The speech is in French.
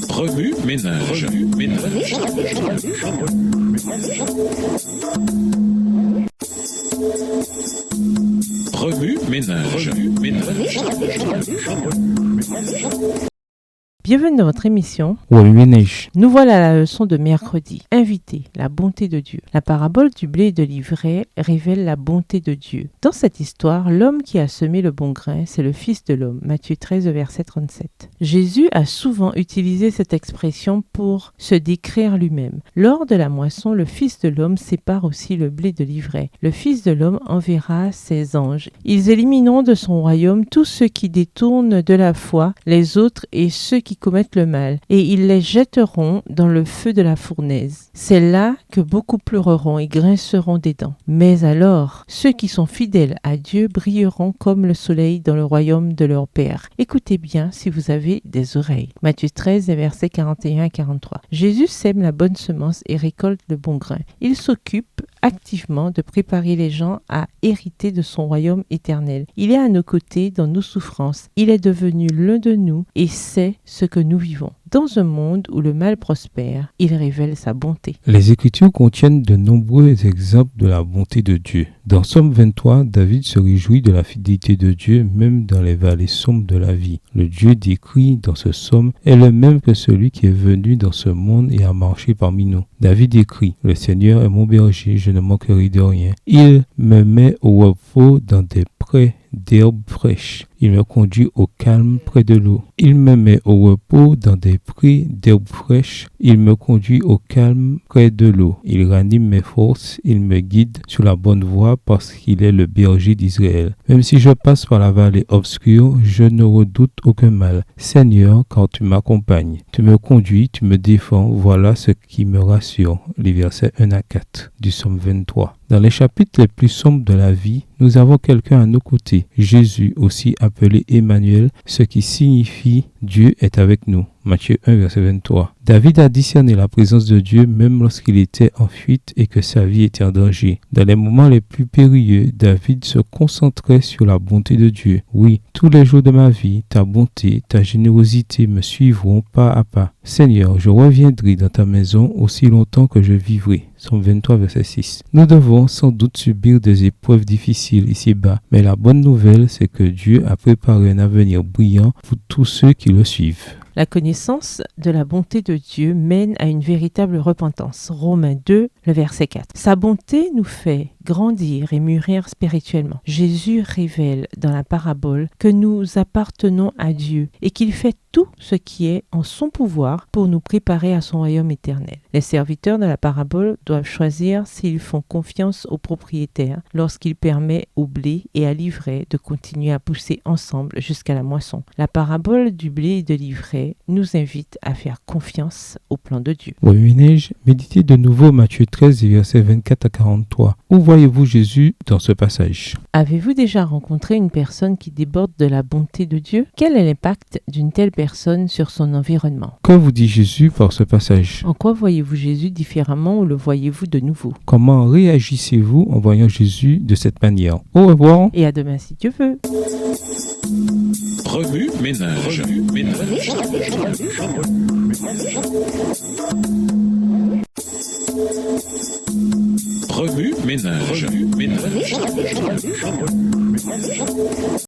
Remue ménage. Remue ménage. Bienvenue dans votre émission. Remue ménage. Nous voilà à la leçon de mercredi. Invité, la bonté de Dieu. La parabole du blé et de l'ivraie révèle la bonté de Dieu. Dans cette histoire, l'homme qui a semé le bon grain, c'est le Fils de l'homme. Matthieu 13, verset 37. Jésus a souvent utilisé cette expression pour se décrire lui-même. Lors de la moisson, le Fils de l'homme sépare aussi le blé de l'ivraie. Le Fils de l'homme enverra ses anges. Ils élimineront de son royaume tous ceux qui détournent de la foi, les autres et ceux qui commettent le mal, et ils les jetteront dans le feu de la fournaise. C'est là que beaucoup pleureront et grinceront des dents. Mais alors, ceux qui sont fidèles à Dieu brilleront comme le soleil dans le royaume de leur Père. Écoutez bien si vous avez des oreilles. Matthieu 13, versets 41 à 43. Jésus sème la bonne semence et récolte le bon grain. Il s'occupe activement de préparer les gens à hériter de son royaume éternel. Il est à nos côtés dans nos souffrances. Il est devenu l'un de nous et sait ce que nous vivons. Dans un monde où le mal prospère, il révèle sa bonté. Les Écritures contiennent de nombreux exemples de la bonté de Dieu. Dans Somme 23, David se réjouit de la fidélité de Dieu même dans les vallées sombres de la vie. Le Dieu décrit dans ce psaume est le même que celui qui est venu dans ce monde et a marché parmi nous. David écrit « Le Seigneur est mon berger, je ne manquerai de rien. Il me met au repos dans des prés d'herbes fraîches. Il me conduit au calme près de l'eau. Il me met au repos dans des prés d'herbes fraîches. Il me conduit au calme près de l'eau. Il ranime mes forces. Il me guide sur la bonne voie parce qu'il est le berger d'Israël. Même si je passe par la vallée obscure, je ne redoute aucun mal. Seigneur, car tu m'accompagnes. Tu me conduis, tu me défends. Voilà ce qui me rassure. Les versets 1 à 4 du psaume 23. Dans les chapitres les plus sombres de la vie, nous avons quelqu'un à nos côtés, Jésus, aussi appelé Emmanuel, ce qui signifie Dieu est avec nous. Matthieu 1, verset 23. David a discerné la présence de Dieu même lorsqu'il était en fuite et que sa vie était en danger. Dans les moments les plus périlleux, David se concentrait sur la bonté de Dieu. Oui, tous les jours de ma vie, ta bonté, ta générosité me suivront pas à pas. Seigneur, je reviendrai dans ta maison aussi longtemps que je vivrai. Psaume 23, verset 6. Nous devons sans doute subir des épreuves difficiles ici-bas, mais la bonne nouvelle, c'est que Dieu a préparé un avenir brillant pour tous ceux qui le suivent. La connaissance de la bonté de Dieu mène à une véritable repentance. Romains 2, le verset 4. Sa bonté nous fait grandir et mûrir spirituellement. Jésus révèle dans la parabole que nous appartenons à Dieu et qu'il fait tout ce qui est en son pouvoir pour nous préparer à son royaume éternel. Les serviteurs de la parabole doivent choisir s'ils font confiance au propriétaire lorsqu'il permet au blé et à l'ivraie de continuer à pousser ensemble jusqu'à la moisson. La parabole du blé et de l'ivraie nous invite à faire confiance au plan de Dieu. Remue ménage, méditez de nouveau Matthieu 13, versets 24 à 43. Où voyez-vous Jésus dans ce passage? Avez-vous déjà rencontré une personne qui déborde de la bonté de Dieu? Quel est l'impact d'une telle personne sur son environnement? Que vous dit Jésus par ce passage? En quoi voyez-vous Jésus différemment ou le voyez-vous de nouveau? Comment réagissez-vous en voyant Jésus de cette manière? Au revoir. Et à demain si Dieu veut. Remue ménage.